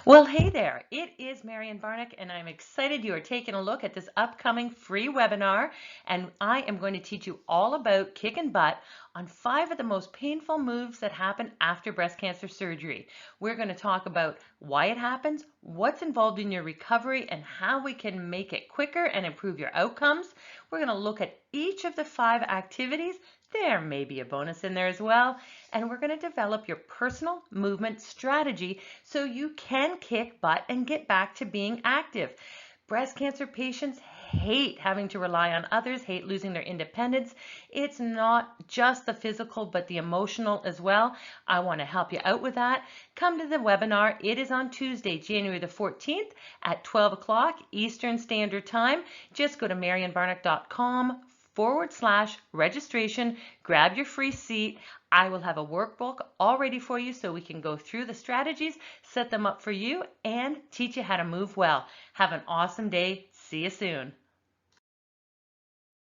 Well, hey there. It is Marian Barnick, and I'm excited you are taking a look at this upcoming free webinar. And I am going to teach you all about kicking butt on 5 of the most painful moves that happen after breast cancer surgery. We're going to talk about why it happens, what's involved in your recovery, and how we can make it quicker and improve your outcomes. We're going to look at each of the 5 activities. There may be a bonus in there as well. And we're going to develop your personal movement strategy so you can kick butt and get back to being active. Breast cancer patients hate having to rely on others, hate losing their independence. It's not just the physical, but the emotional as well. I want to help you out with that. Come to the webinar. It is on Tuesday, January the 14th at 12 o'clock Eastern Standard Time. Just go to marianbarnick.com/registration. Grab your free seat. I will have a workbook all ready for you so we can go through the strategies, set them up for you, and teach you how to move well. Have an awesome day. See you soon.